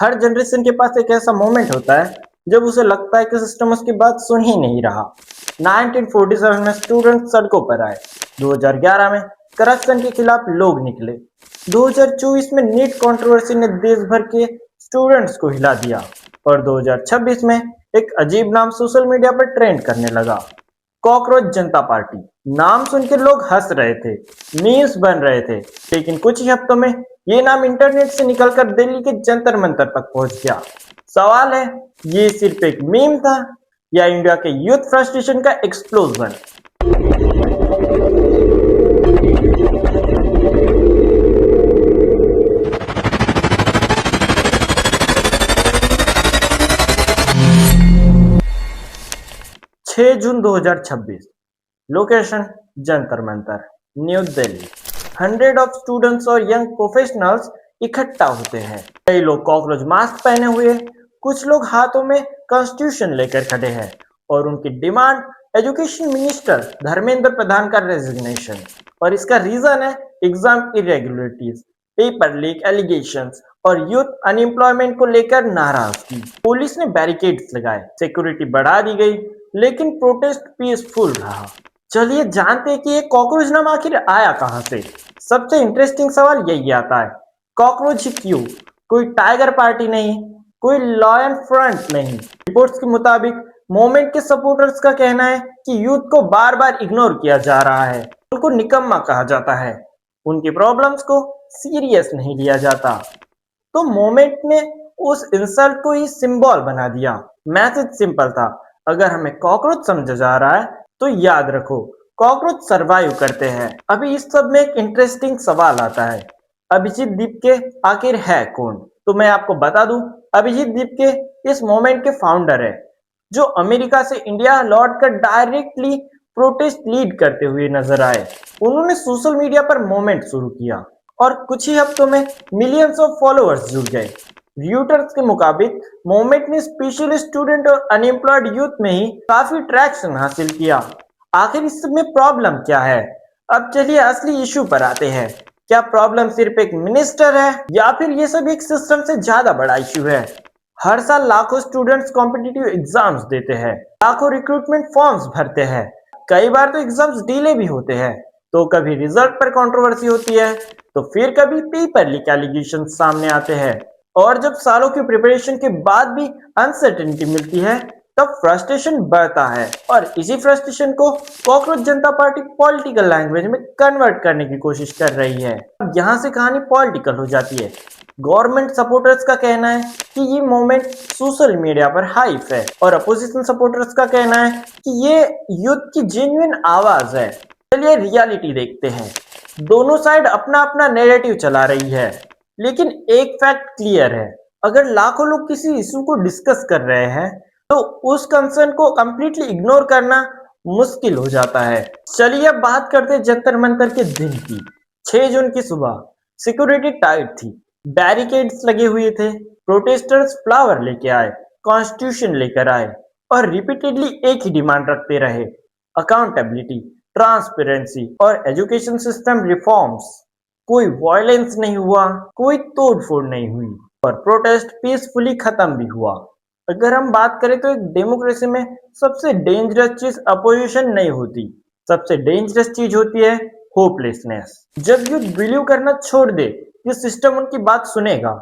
हर generation के पास एक ऐसा मोमेंट होता है जब उसे लगता है कि सिस्टम उसकी बात सुन ही नहीं रहा। 1947 में स्टूडेंट सड़कों पर आए, 2011 में करप्शन के खिलाफ लोग निकले, 2024 में नीट कंट्रोवर्सी ने देश भर के स्टूडेंट्स को हिला दिया और 2026 में एक अजीब नाम सोशल मीडिया पर ट्रेंड करने लगा, कॉकरोच जनता पार्टी। नाम सुन के लोग हंस रहे थे, मीम्स बन रहे थे, लेकिन कुछ ही हफ्तों में ये नाम इंटरनेट से निकलकर दिल्ली के जंतर मंतर तक पहुंच गया। सवाल है, ये सिर्फ एक मीम था या इंडिया के यूथ फ्रस्ट्रेशन का explosion? 6 June 2026, location Jantar Mantar, new Delhi. 100 of students और यंग प्रोफेशनल्स इकट्ठा होते हैं। कई लोग कॉकरोच मास्क पहने हुए, कुछ लोग हाथों में कॉन्स्टिट्यूशन लेकर खड़े हैं और उनकी demand education minister Dharmendra Pradhan का रेजिग्नेशन। और इसका रीजन है exam irregularities, paper leak allegations और यूथ अनएम्प्लॉयमेंट को लेकर नाराजगी। पुलिस ने बैरिकेड्स लगाए, सिक्योरिटी बढ़ा दी गई, लेकिन प्रोटेस्ट पीसफुल रहा। चलिए जानते हैं कि ये कॉकरोच नाम आखिर आया कहां से। सबसे इंटरेस्टिंग सवाल यही आता है, कॉकरोच ही क्यों? कोई टाइगर पार्टी नहीं, कोई लॉयन फ्रंट नहीं। रिपोर्ट्स के मुताबिक मूवमेंट के सपोर्टर्स का कहना है कि यूथ को बार बार इग्नोर किया जा रहा है, उनको निकम्मा कहा जाता है, उनकी प्रॉब्लम्स को सीरियस नहीं लिया जाता। तो मूवमेंट ने उस इंसल्ट को ही सिंबल बना दिया। मैसेज सिंपल था, अगर हमें कॉकरोच समझा जा रहा है तो याद रखो, कॉकरोच सरवाइव करते हैं। अभी इस सब में एक इंटरेस्टिंग सवाल आता है, अभिजीत दीपके आखिर है कौन? तो मैं आपको बता दूं, अभिजीत दीपके इस मूवमेंट के फाउंडर है, जो अमेरिका से इंडिया लौटकर डायरेक्टली प्रोटेस्ट लीड करते हुए नजर आए। उन्होंने सोशल मीडिया पर मूवमेंट शुरू किया और कुछ ही हफ्तों में मिलियंस ऑफ फॉलोअर्स जुड़ गए। रियूटर्स के मुताबिक मूवमेंट ने स्पेशली स्टूडेंट और अनएम्प्लॉयड यूथ में ही काफी ट्रैक्शन हासिल किया। आखिर इस सब में प्रॉब्लम क्या है? अब चलिए असली इशू पर आते हैं। क्या प्रॉब्लम सिर्फ एक मिनिस्टर है या फिर ये सब एक सिस्टम से ज्यादा बड़ा इशू है? हर साल लाखों स्टूडेंट्स कॉम्पिटिटिव एग्जाम्स देते हैं, लाखों रिक्रूटमेंट फॉर्म्स भरते हैं, कई बार तो एग्जाम्स डिले भी होते हैं। तो कभी रिजल्ट पर कंट्रोवर्सी होती है, तो फिर कभी पेपर लीक एलिगेशन सामने आते हैं। और जब सालों की प्रिपरेशन के बाद भी अनसर्टेनिटी मिलती है, तब फ्रस्ट्रेशन बढ़ता है। और इसी फ्रस्ट्रेशन को कॉकरोच जनता पार्टी पॉलिटिकल लैंग्वेज में कन्वर्ट करने की कोशिश कर रही है। अब यहाँ से कहानी पॉलिटिकल हो जाती है। गवर्नमेंट सपोर्टर्स का कहना है कि ये मूवमेंट सोशल मीडिया पर हाइप है और अपोजिशन सपोर्टर्स का कहना है कि ये यूथ की जेन्युइन आवाज है। चलिए रियलिटी देखते हैं। दोनों साइड अपना अपना नैरेटिव चला रही है, लेकिन एक फैक्ट क्लियर है, अगर लाखों लोग किसी इशू को डिस्कस कर रहे हैं तो उस कंसर्न को कंप्लीटली इग्नोर करना मुश्किल हो जाता है। चलिए अब बात करते हैं जंतर मंतर के दिन की। 6 जून की सुबह सिक्योरिटी टाइट थी, बैरिकेड्स लगे हुए थे, प्रोटेस्टर्स फ्लावर लेके आए, कॉन्स्टिट्यूशन लेकर आए और रिपीटेडली एक ही डिमांड रखते रहे, अकाउंटेबिलिटी, ट्रांसपेरेंसी और एजुकेशन सिस्टम रिफॉर्म्स। कोई वायलेंस नहीं हुआ, कोई तोड़फोड़ नहीं हुई और प्रोटेस्ट पीसफुली खत्म भी हुआ। अगर हम बात करें तो एक डेमोक्रेसी में सबसे डेंजरस चीज अपोजिशन नहीं होती, सबसे डेंजरस चीज होती है होपलेसनेस। जब यूथ बिलीव करना छोड़ दे कि सिस्टम उनकी बात सुनेगा,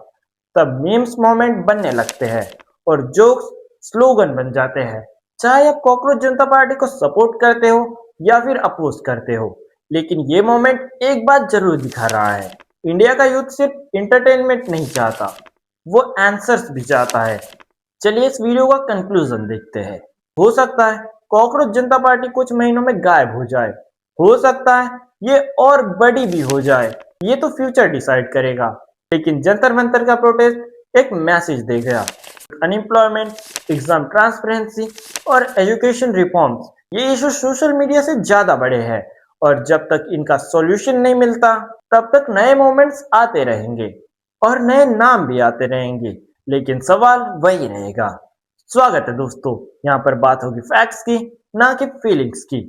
तब मीम्स मोमेंट बनने लगते हैं और जोक्स स्लोगन बन जाते हैं। चाहे आप कॉकरोच जनता पार्टी को सपोर्ट करते हो या फिर अपोज करते हो, लेकिन ये मोमेंट एक बात जरूर दिखा रहा है, इंडिया का यूथ सिर्फ इंटरटेनमेंट नहीं चाहता, वो आंसर्स भी चाहता है। चलिए इस वीडियो का कंक्लूजन देखते हैं। हो सकता है कॉकरोच जनता पार्टी कुछ महीनों में गायब हो जाए, हो सकता है ये और बड़ी भी हो जाए, ये तो फ्यूचर डिसाइड करेगा। लेकिन जंतर मंतर का प्रोटेस्ट एक मैसेज दे गया, अनएम्प्लॉयमेंट, एग्जाम ट्रांसपेरेंसी और एजुकेशन रिफॉर्म्स, ये इशू सोशल मीडिया से ज्यादा बड़े हैं और जब तक इनका सॉल्यूशन नहीं मिलता तब तक नए मोमेंट्स आते रहेंगे और नए नाम भी आते रहेंगे, लेकिन सवाल वही रहेगा। स्वागत है दोस्तों, यहाँ पर बात होगी फैक्ट्स की, ना कि फीलिंग्स की।